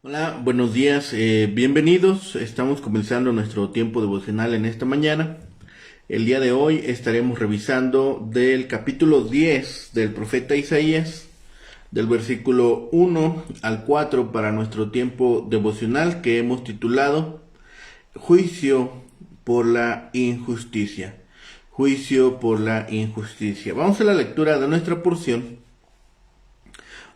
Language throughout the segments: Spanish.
Hola, buenos días, bienvenidos. Estamos comenzando nuestro tiempo devocional en esta mañana. El día de hoy estaremos revisando del capítulo 10 del profeta Isaías, del versículo 1 al 4 para nuestro tiempo devocional que hemos titulado Juicio por la injusticia. Juicio por la injusticia. Vamos a la lectura de nuestra porción.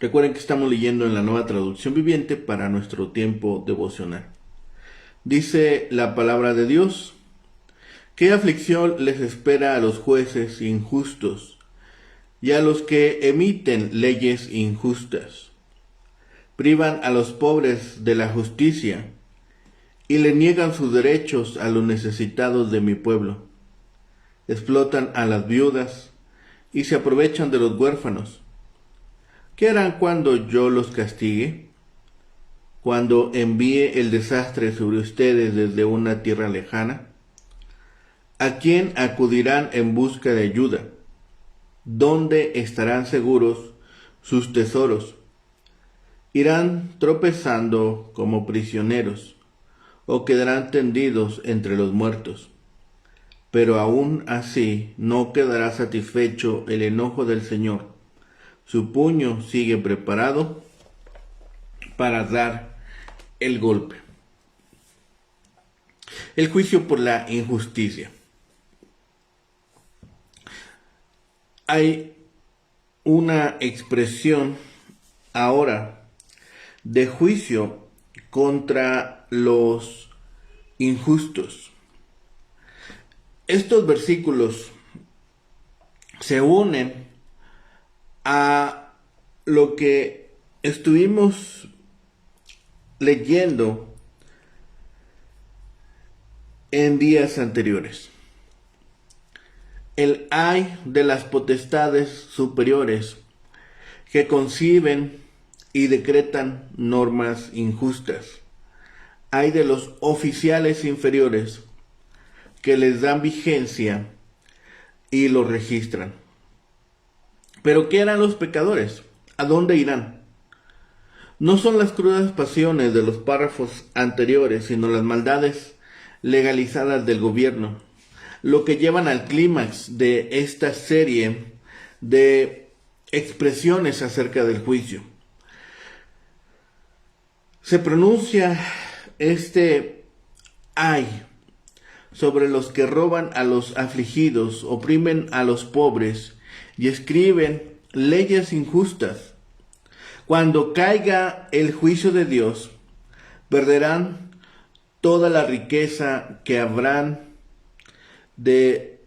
Recuerden que estamos leyendo en la Nueva Traducción Viviente para nuestro tiempo devocional. Dice la palabra de Dios: ¿qué aflicción les espera a los jueces injustos y a los que emiten leyes injustas? Privan a los pobres de la justicia y le niegan sus derechos a los necesitados de mi pueblo. Explotan a las viudas y se aprovechan de los huérfanos. ¿Qué harán cuando yo los castigue? Cuando envíe el desastre sobre ustedes desde una tierra lejana. ¿A quién acudirán en busca de ayuda? ¿Dónde estarán seguros sus tesoros? Irán tropezando como prisioneros, o quedarán tendidos entre los muertos. Pero aún así no quedará satisfecho el enojo del Señor. Su puño sigue preparado para dar el golpe. El juicio por la injusticia. Hay una expresión ahora de juicio contra los injustos. Estos versículos se unen a lo que estuvimos leyendo en días anteriores. El ay de las potestades superiores que conciben y decretan normas injustas. Ay de los oficiales inferiores que les dan vigencia y los registran. Pero ¿qué harán los pecadores? ¿A dónde irán? No son las crudas pasiones de los párrafos anteriores, sino las maldades legalizadas del gobierno, lo que llevan al clímax de esta serie de expresiones acerca del juicio. Se pronuncia este ay sobre los que roban a los afligidos, oprimen a los pobres y escriben leyes injustas. Cuando caiga el juicio de Dios, perderán toda la riqueza que habrán de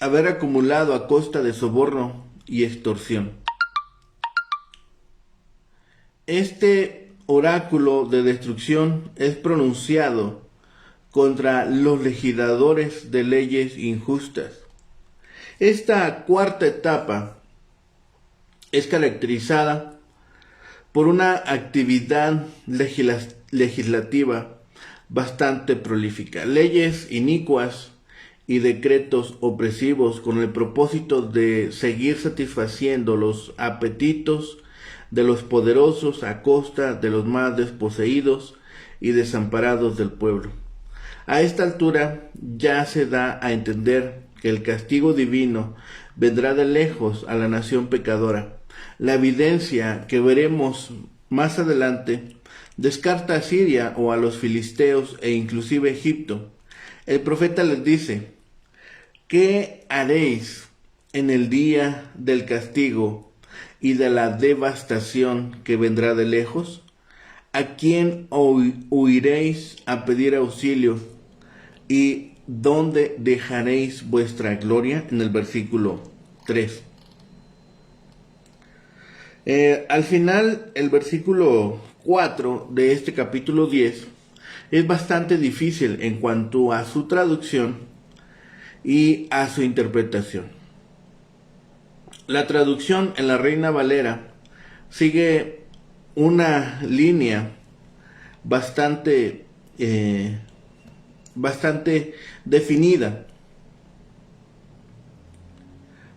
haber acumulado a costa de soborno y extorsión. Este oráculo de destrucción es pronunciado contra los legisladores de leyes injustas. Esta cuarta etapa es caracterizada por una actividad legislativa bastante prolífica, leyes inicuas y decretos opresivos con el propósito de seguir satisfaciendo los apetitos de los poderosos a costa de los más desposeídos y desamparados del pueblo. A esta altura ya se da a entender que el castigo divino vendrá de lejos a la nación pecadora. La evidencia que veremos más adelante descarta a Siria o a los filisteos e inclusive Egipto. El profeta les dice: ¿qué haréis en el día del castigo y de la devastación que vendrá de lejos? ¿A quién huiréis a pedir auxilio? ¿Y dónde dejaréis vuestra gloria? En el versículo 3. Al final, el versículo 4 de este capítulo 10 es bastante difícil en cuanto a su traducción y a su interpretación. La traducción en la Reina Valera sigue una línea bastante definida.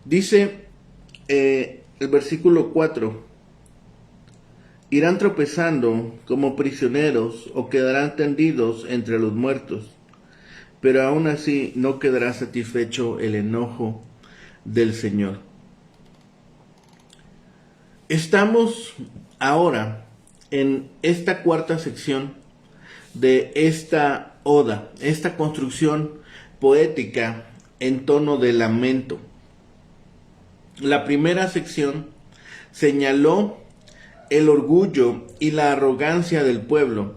Dice el versículo 4: Irán tropezando como prisioneros o quedarán tendidos entre los muertos, pero aún así no quedará satisfecho el enojo del Señor. Estamos ahora en esta cuarta sección de esta oda, esta construcción poética en tono de lamento. La primera sección señaló el orgullo y la arrogancia del pueblo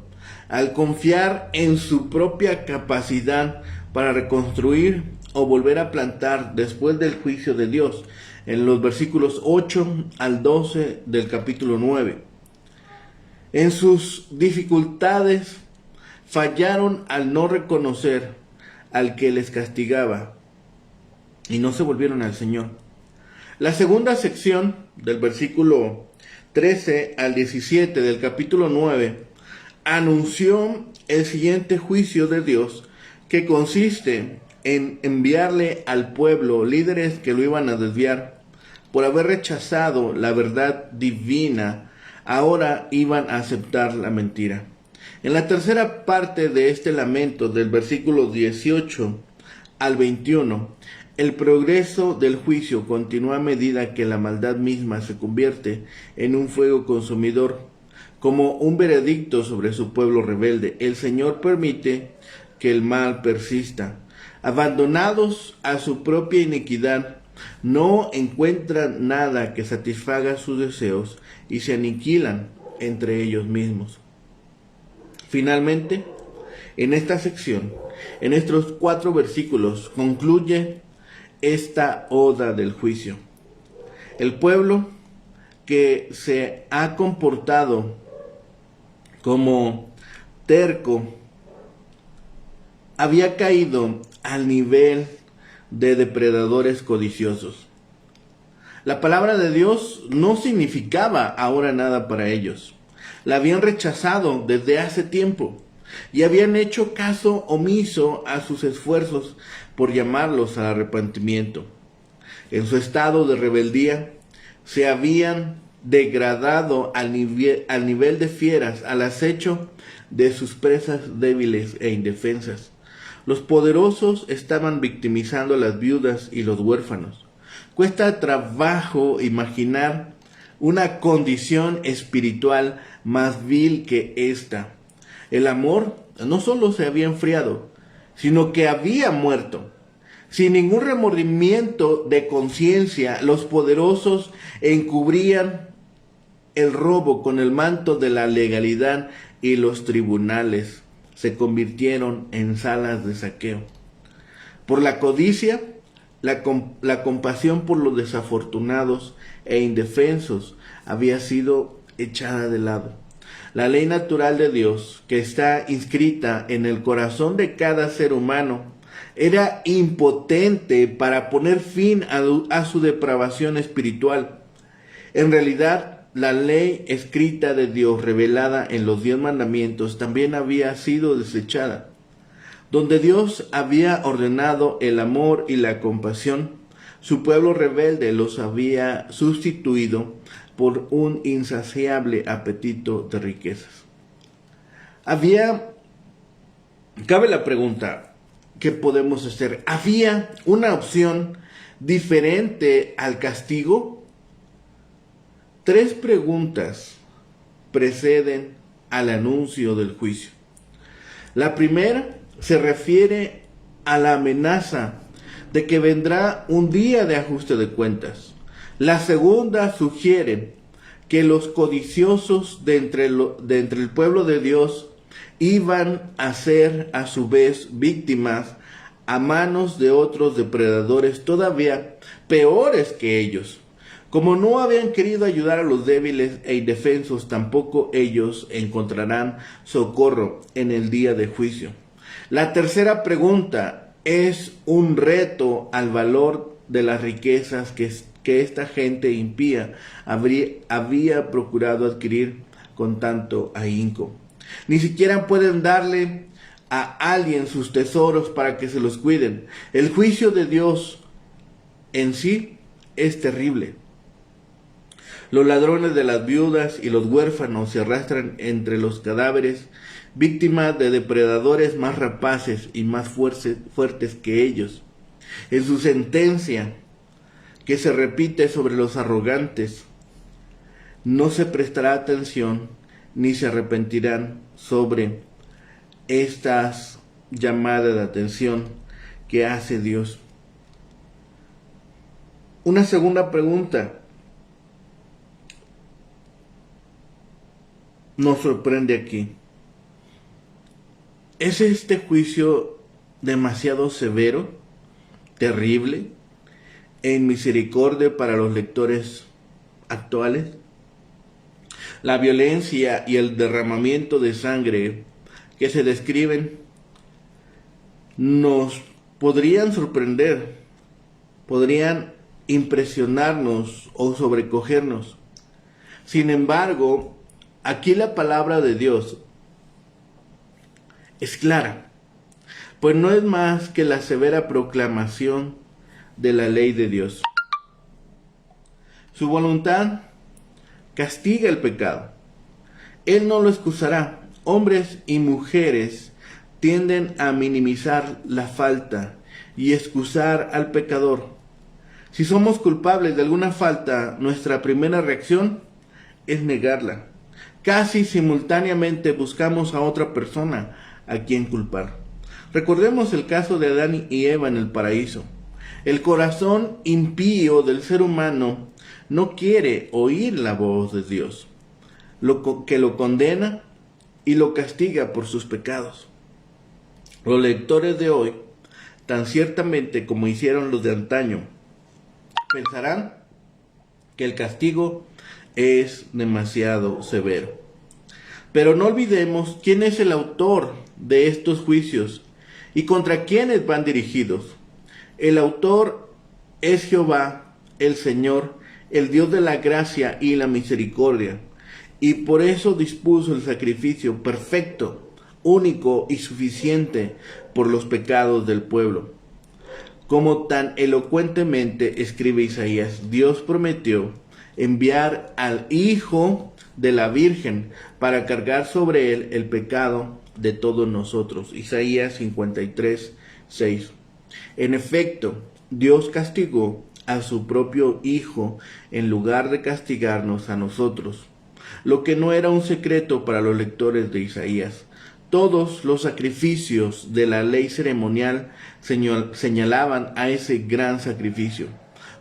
al confiar en su propia capacidad para reconstruir o volver a plantar después del juicio de Dios, en los versículos 8 al 12 del capítulo 9. En sus dificultades fallaron al no reconocer al que les castigaba y no se volvieron al Señor. La segunda sección del versículo 13 al 17 del capítulo 9 anunció el siguiente juicio de Dios, que consiste en enviarle al pueblo líderes que lo iban a desviar por haber rechazado la verdad divina. Ahora iban a aceptar la mentira. En la tercera parte de este lamento, del versículo 18 al 21, el progreso del juicio continúa a medida que la maldad misma se convierte en un fuego consumidor, como un veredicto sobre su pueblo rebelde. El Señor permite que el mal persista. Abandonados a su propia iniquidad, no encuentran nada que satisfaga sus deseos y se aniquilan entre ellos mismos. Finalmente, en esta sección, en estos 4 versículos, concluye esta oda del juicio. El pueblo que se ha comportado como terco había caído al nivel de depredadores codiciosos. La palabra de Dios no significaba ahora nada para ellos. La habían rechazado desde hace tiempo y habían hecho caso omiso a sus esfuerzos por llamarlos al arrepentimiento. En su estado de rebeldía se habían degradado al nivel de fieras, al acecho de sus presas débiles e indefensas. Los poderosos estaban victimizando a las viudas y los huérfanos. Cuesta trabajo imaginar una condición espiritual más vil que esta. El amor no solo se había enfriado, sino que había muerto. Sin ningún remordimiento de conciencia, los poderosos encubrían el robo con el manto de la legalidad y los tribunales se convirtieron en salas de saqueo. Por la codicia, la compasión por los desafortunados e indefensos había sido echada de lado. La ley natural de Dios, que está inscrita en el corazón de cada ser humano, era impotente para poner fin a su depravación espiritual. En realidad, la ley escrita de Dios revelada en los 10 mandamientos también había sido desechada. Donde Dios había ordenado el amor y la compasión, su pueblo rebelde los había sustituido por un insaciable apetito de riquezas. Cabe la pregunta, ¿qué podemos hacer? ¿Había una opción diferente al castigo? 3 preguntas preceden al anuncio del juicio. La primera se refiere a la amenaza de que vendrá un día de ajuste de cuentas. La segunda sugiere que los codiciosos de entre el pueblo de Dios iban a ser a su vez víctimas a manos de otros depredadores todavía peores que ellos. Como no habían querido ayudar a los débiles e indefensos, tampoco ellos encontrarán socorro en el día de juicio. La tercera pregunta es un reto al valor de las riquezas que esta gente impía había procurado adquirir con tanto ahínco. Ni siquiera pueden darle a alguien sus tesoros para que se los cuiden. El juicio de Dios en sí es terrible. Los ladrones de las viudas y los huérfanos se arrastran entre los cadáveres, víctimas de depredadores más rapaces y más fuertes que ellos. En su sentencia, que se repite sobre los arrogantes, no se prestará atención ni se arrepentirán sobre estas llamadas de atención que hace Dios. Una segunda pregunta nos sorprende aquí. ¿Es este juicio demasiado severo, terrible, en misericordia para los lectores actuales? La violencia y el derramamiento de sangre que se describen nos podrían sorprender, podrían impresionarnos o sobrecogernos. Sin embargo, aquí la palabra de Dios es clara, pues no es más que la severa proclamación de la ley de Dios. Su voluntad castiga el pecado. Él no lo excusará. Hombres y mujeres tienden a minimizar la falta y excusar al pecador. Si somos culpables de alguna falta, nuestra primera reacción es negarla. Casi simultáneamente buscamos a otra persona a quien culpar. Recordemos el caso de Adán y Eva en el paraíso. El corazón impío del ser humano no quiere oír la voz de Dios, que lo condena y lo castiga por sus pecados. Los lectores de hoy, tan ciertamente como hicieron los de antaño, pensarán que el castigo es demasiado severo. Pero no olvidemos quién es el autor de estos juicios y contra quiénes van dirigidos. El autor es Jehová, el Señor, el Dios de la gracia y la misericordia, y por eso dispuso el sacrificio perfecto, único y suficiente por los pecados del pueblo. Como tan elocuentemente escribe Isaías, Dios prometió enviar al Hijo de la Virgen para cargar sobre él el pecado de todos nosotros. Isaías 53, 6. En efecto, Dios castigó a su propio Hijo en lugar de castigarnos a nosotros, lo que no era un secreto para los lectores de Isaías. Todos los sacrificios de la ley ceremonial señalaban a ese gran sacrificio.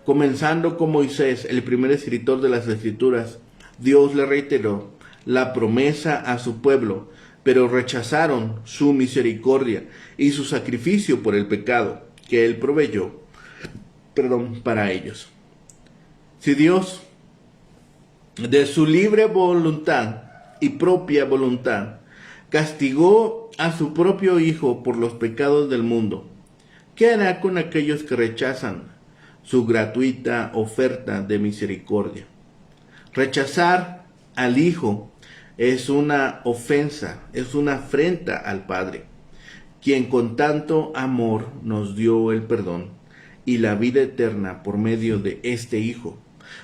Comenzando con Moisés, el primer escritor de las Escrituras, Dios le reiteró la promesa a su pueblo, pero rechazaron su misericordia y su sacrificio por el pecado que él proveyó, para ellos. Si Dios, de su libre voluntad y propia voluntad, castigó a su propio Hijo por los pecados del mundo, ¿qué hará con aquellos que rechazan su gratuita oferta de misericordia? Rechazar al Hijo es una ofensa, es una afrenta al Padre, quien con tanto amor nos dio el perdón y la vida eterna por medio de este Hijo.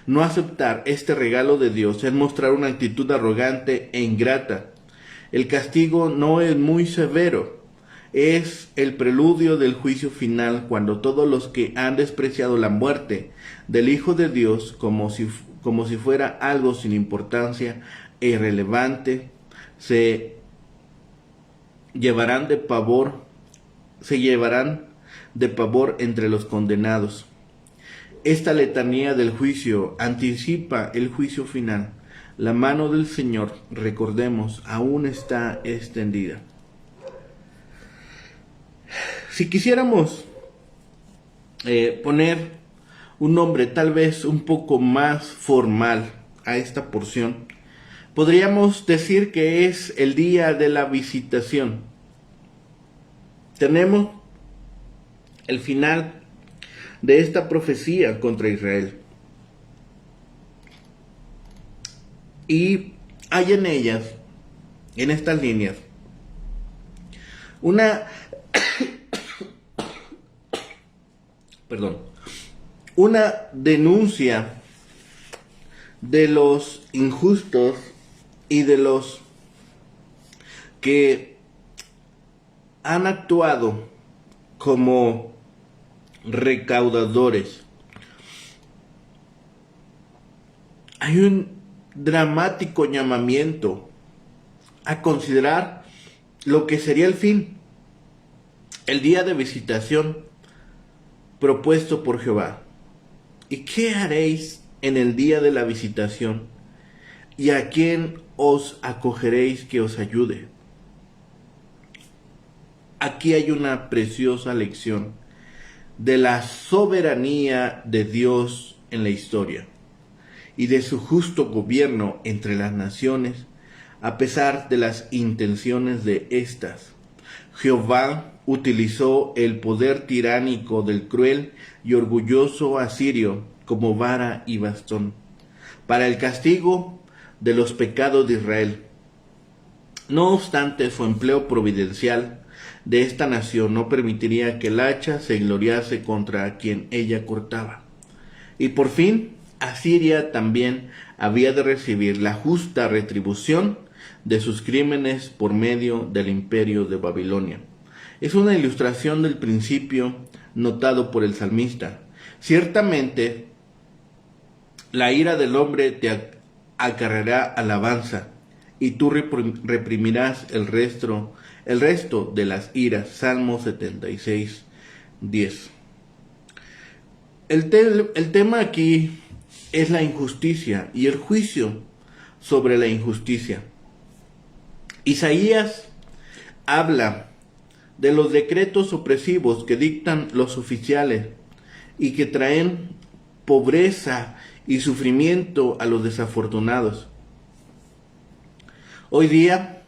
No aceptar este regalo de Dios es mostrar una actitud arrogante e ingrata. El castigo no es muy severo, es el preludio del juicio final, cuando todos los que han despreciado la muerte del Hijo de Dios como si fuera algo sin importancia e irrelevante, se llevarán de pavor entre los condenados. Esta letanía del juicio anticipa el juicio final. La mano del Señor, recordemos, aún está extendida. Si quisiéramos poner un nombre tal vez un poco más formal a esta porción, podríamos decir que es el día de la visitación. Tenemos el final de esta profecía contra Israel. Y hay en ellas, en estas líneas, una denuncia de los injustos y de los que han actuado como recaudadores. Hay un dramático llamamiento a considerar lo que sería el fin, el día de visitación propuesto por Jehová. ¿Y qué haréis en el día de la visitación? ¿Y a quién os acogeréis que os ayude? Aquí hay una preciosa lección de la soberanía de Dios en la historia y de su justo gobierno entre las naciones, a pesar de las intenciones de éstas. Jehová utilizó el poder tiránico del cruel y orgulloso asirio como vara y bastón para el castigo de los pecados de Israel. No obstante, su empleo providencial de esta nación no permitiría que el hacha se gloriase contra quien ella cortaba. Y por fin, Asiria también había de recibir la justa retribución de sus crímenes por medio del imperio de Babilonia. Es una ilustración del principio notado por el salmista. Ciertamente, la ira del hombre te acarreará alabanza, y tú reprimirás el resto de las iras. Salmo 76, 10. El tema aquí es la injusticia y el juicio sobre la injusticia. Isaías habla de los decretos opresivos que dictan los oficiales y que traen pobreza y sufrimiento a los desafortunados. Hoy día,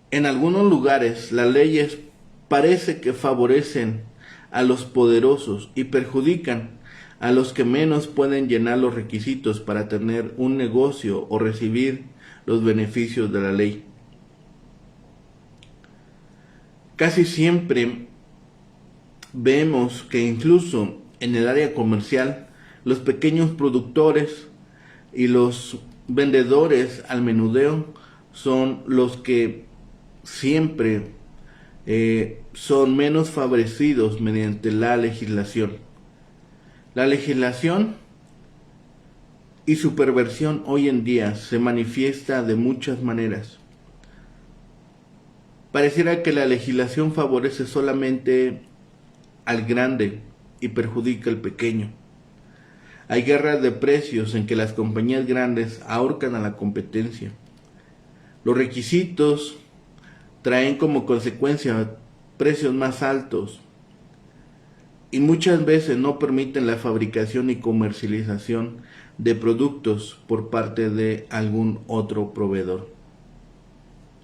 en algunos lugares, las leyes parece que favorecen a los poderosos y perjudican a los que menos pueden llenar los requisitos para tener un negocio o recibir los beneficios de la ley. Casi siempre vemos que incluso en el área comercial, los pequeños productores y los vendedores al menudeo son los que siempre son menos favorecidos mediante la legislación. La legislación y su perversión hoy en día se manifiesta de muchas maneras. Pareciera que la legislación favorece solamente al grande y perjudica al pequeño. Hay guerras de precios en que las compañías grandes ahorcan a la competencia. Los requisitos traen como consecuencia precios más altos y muchas veces no permiten la fabricación y comercialización de productos por parte de algún otro proveedor.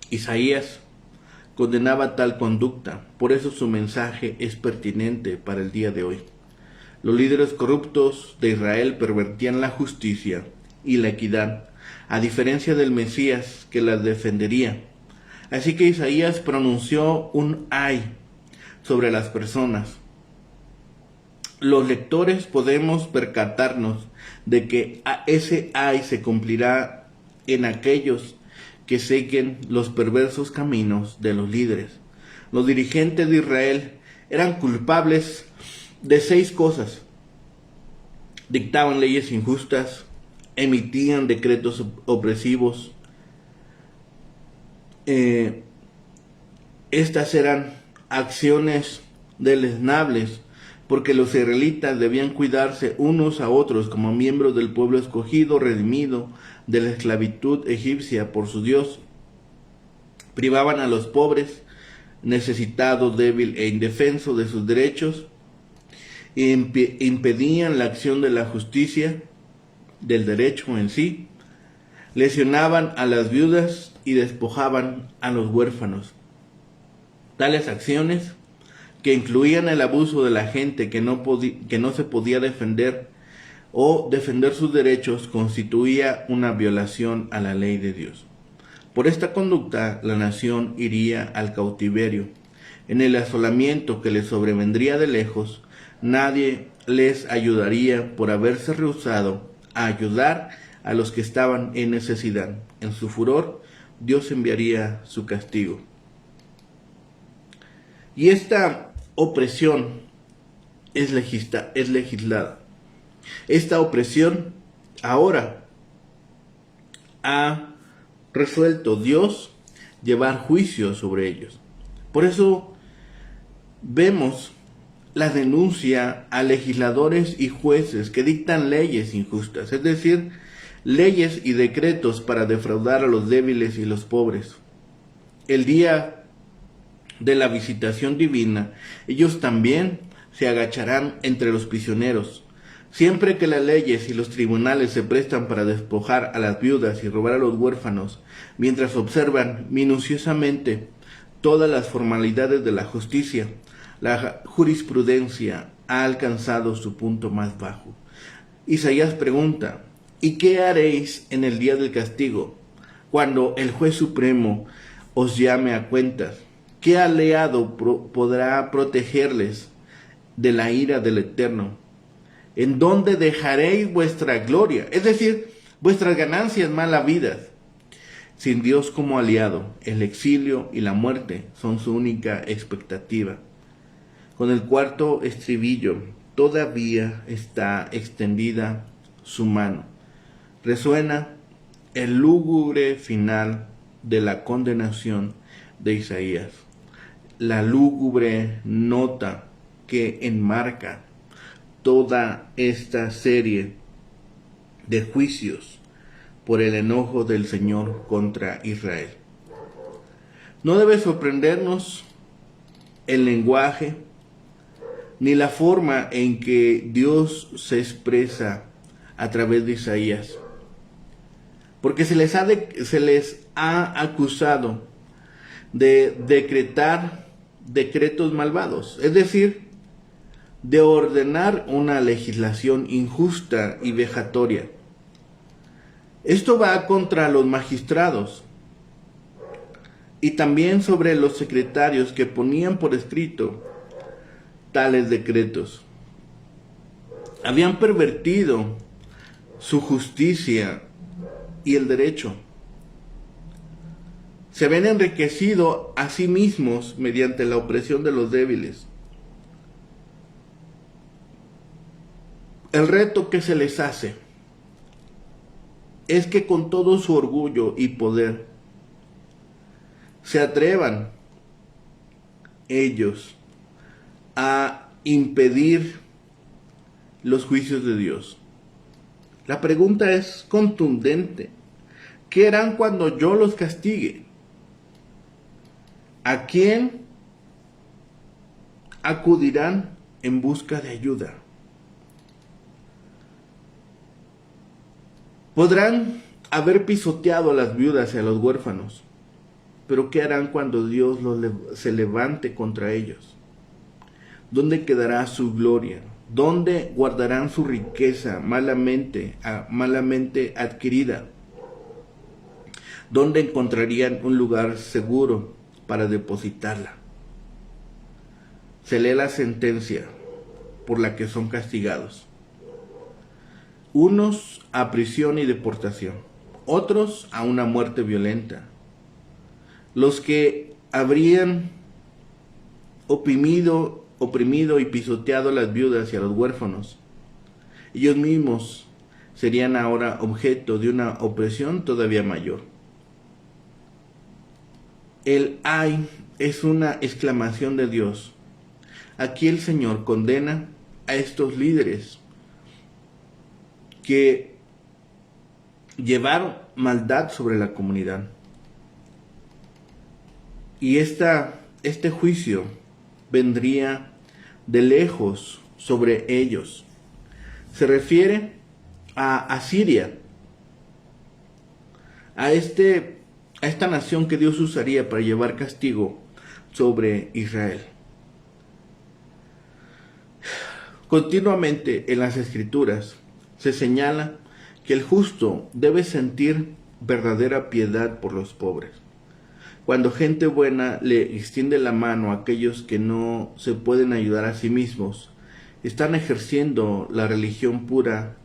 Isaías condenaba tal conducta, por eso su mensaje es pertinente para el día de hoy. Los líderes corruptos de Israel pervertían la justicia y la equidad, a diferencia del Mesías que las defendería. Así que Isaías pronunció un ay sobre las personas. Los lectores podemos percatarnos de que ese ay se cumplirá en aquellos que siguen los perversos caminos de los líderes. Los dirigentes de Israel eran culpables de 6 cosas. Dictaban leyes injustas, emitían decretos opresivos. Estas eran acciones deleznables, porque los israelitas debían cuidarse unos a otros como miembros del pueblo escogido, redimido de la esclavitud egipcia por su Dios. Privaban a los pobres, necesitados, débil e indefenso de sus derechos, e impedían la acción de la justicia, del derecho en sí. Lesionaban a las viudas y despojaban a los huérfanos. Tales acciones, que incluían el abuso de la gente que no se podía defender o defender sus derechos, constituía una violación a la ley de Dios. Por esta conducta, la nación iría al cautiverio. En el asolamiento que les sobrevendría de lejos, nadie les ayudaría por haberse rehusado a ayudar a los que estaban en necesidad. En su furor, Dios enviaría su castigo. Y esta opresión es legislada. Esta opresión ahora ha resuelto Dios llevar juicio sobre ellos. Por eso vemos la denuncia a legisladores y jueces que dictan leyes injustas, es decir, leyes y decretos para defraudar a los débiles y los pobres. El día de la visitación divina, ellos también se agacharán entre los prisioneros. Siempre que las leyes y los tribunales se prestan para despojar a las viudas y robar a los huérfanos, mientras observan minuciosamente todas las formalidades de la justicia, la jurisprudencia ha alcanzado su punto más bajo. Isaías pregunta, ¿y qué haréis en el día del castigo, cuando el juez supremo os llame a cuentas? ¿Qué aliado podrá protegerles de la ira del Eterno? ¿En dónde dejaréis vuestra gloria? Es decir, vuestras ganancias malavidas. Sin Dios como aliado, el exilio y la muerte son su única expectativa. Con el cuarto estribillo, todavía está extendida su mano. Resuena el lúgubre final de la condenación de Isaías. La lúgubre nota que enmarca toda esta serie de juicios por el enojo del Señor contra Israel. No debe sorprendernos el lenguaje ni la forma en que Dios se expresa a través de Isaías, porque se les ha acusado de decretar decretos malvados, es decir, de ordenar una legislación injusta y vejatoria. Esto va contra los magistrados y también sobre los secretarios que ponían por escrito tales decretos. Habían pervertido su justicia y el derecho. Se habían enriquecido a sí mismos mediante la opresión de los débiles. El reto que se les hace es que con todo su orgullo y poder se atrevan ellos a impedir los juicios de Dios. La pregunta es contundente. ¿Qué harán cuando yo los castigue? ¿A quién acudirán en busca de ayuda? Podrán haber pisoteado a las viudas y a los huérfanos, pero ¿qué harán cuando Dios se levante contra ellos? ¿Dónde quedará su gloria? ¿Dónde guardarán su riqueza malamente adquirida? ¿Dónde encontrarían un lugar seguro para depositarla? Se lee la sentencia por la que son castigados. Unos a prisión y deportación, otros a una muerte violenta. Los que habrían oprimido y pisoteado a las viudas y a los huérfanos, ellos mismos serían ahora objeto de una opresión todavía mayor. El ay es una exclamación de Dios. Aquí el Señor condena a estos líderes que llevaron maldad sobre la comunidad. Y este juicio vendría de lejos sobre ellos. Se refiere a Asiria, a esta nación que Dios usaría para llevar castigo sobre Israel. Continuamente en las Escrituras se señala que el justo debe sentir verdadera piedad por los pobres. Cuando gente buena le extiende la mano a aquellos que no se pueden ayudar a sí mismos, están ejerciendo la religión pura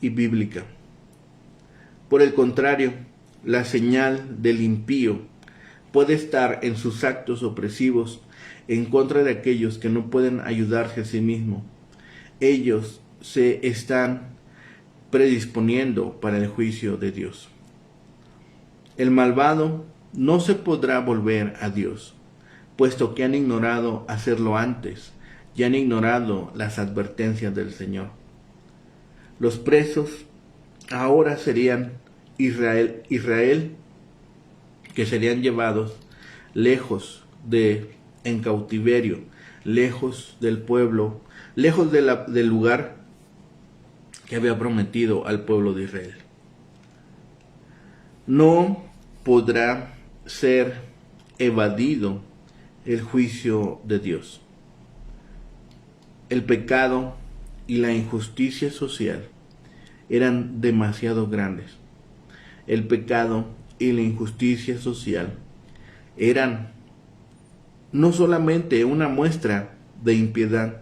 y bíblica. Por el contrario, la señal del impío puede estar en sus actos opresivos en contra de aquellos que no pueden ayudarse a sí mismos. Ellos se están predisponiendo para el juicio de Dios. El malvado no se podrá volver a Dios, puesto que han ignorado hacerlo antes y han ignorado las advertencias del Señor. Los presos ahora serían Israel, que serían llevados lejos en cautiverio, lejos del pueblo, lejos del lugar que había prometido al pueblo de Israel. No podrá ser evadido el juicio de Dios. El pecado y la injusticia social eran demasiado grandes. El pecado y la injusticia social eran no solamente una muestra de impiedad,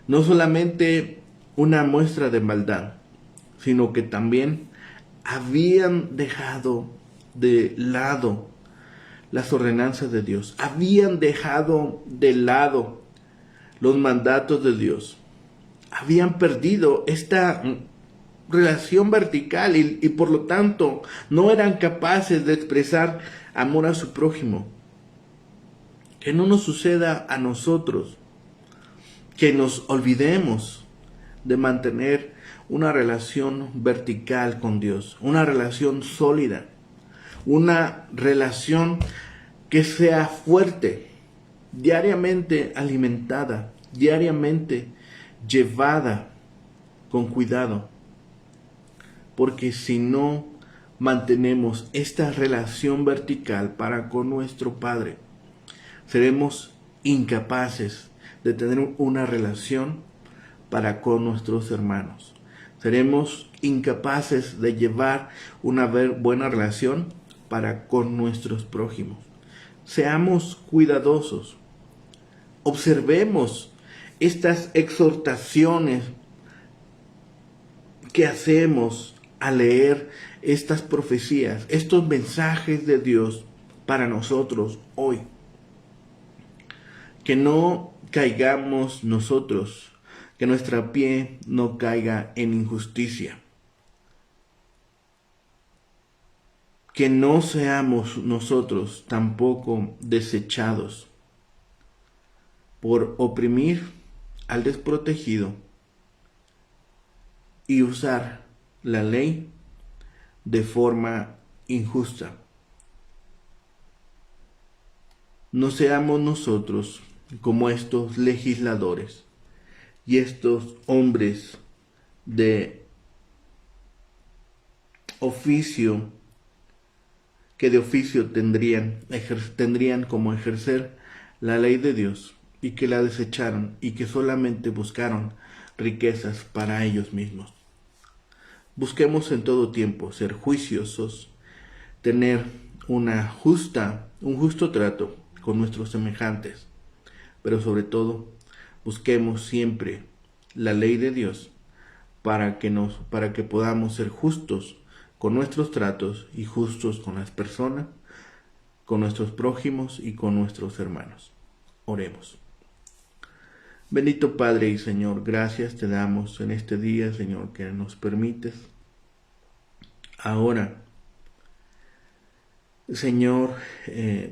no solamente una muestra de maldad, sino que también habían dejado de lado las ordenanzas de Dios, habían dejado de lado los mandatos de Dios, habían perdido esta relación vertical y por lo tanto no eran capaces de expresar amor a su prójimo. Que no nos suceda a nosotros, que nos olvidemos de mantener una relación vertical con Dios, una relación sólida, una relación que sea fuerte, diariamente alimentada, diariamente llevada con cuidado. Porque si no mantenemos esta relación vertical para con nuestro Padre, seremos incapaces de tener una relación para con nuestros hermanos. Seremos incapaces de llevar una buena relación para con nuestros prójimos. Seamos cuidadosos. Observemos estas exhortaciones que hacemos al leer estas profecías, estos mensajes de Dios para nosotros hoy. Que no caigamos nosotros, que nuestra pie no caiga en injusticia. Que no seamos nosotros tampoco desechados por oprimir al desprotegido y usar la ley de forma injusta. No seamos nosotros como estos legisladores y estos hombres de oficio que de oficio tendrían como ejercer la ley de Dios y que la desecharon y que solamente buscaron riquezas para ellos mismos. Busquemos en todo tiempo ser juiciosos, tener un justo trato con nuestros semejantes, pero sobre todo busquemos siempre la ley de Dios para que podamos ser justos con nuestros tratos y justos con las personas, con nuestros prójimos y con nuestros hermanos. Oremos. Bendito Padre y Señor, gracias te damos en este día, Señor, que nos permites ahora, Señor,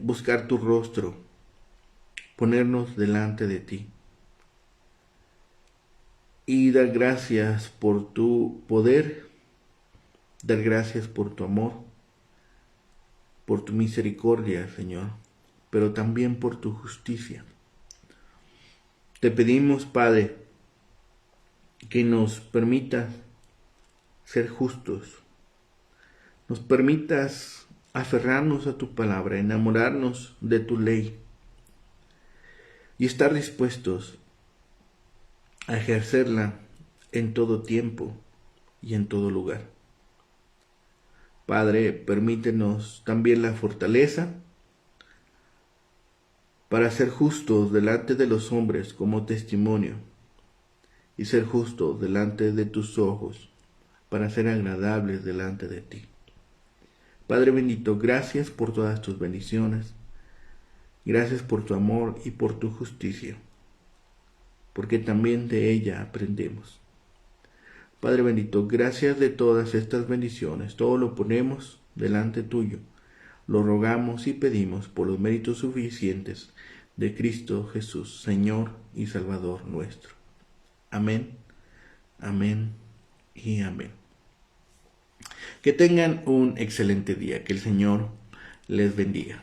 buscar tu rostro, ponernos delante de ti y dar gracias por tu poder, dar gracias por tu amor, por tu misericordia, Señor, pero también por tu justicia. Te pedimos, Padre, que nos permitas ser justos, nos permitas aferrarnos a tu palabra, enamorarnos de tu ley y estar dispuestos a ejercerla en todo tiempo y en todo lugar. Padre, permítenos también la fortaleza para ser justos delante de los hombres como testimonio y ser justos delante de tus ojos para ser agradables delante de ti. Padre bendito, gracias por todas tus bendiciones. Gracias por tu amor y por tu justicia, porque también de ella aprendemos. Padre bendito, gracias de todas estas bendiciones. Todo lo ponemos delante tuyo. Lo rogamos y pedimos por los méritos suficientes de Cristo Jesús, Señor y Salvador nuestro. Amén, amén y amén. Que tengan un excelente día. Que el Señor les bendiga.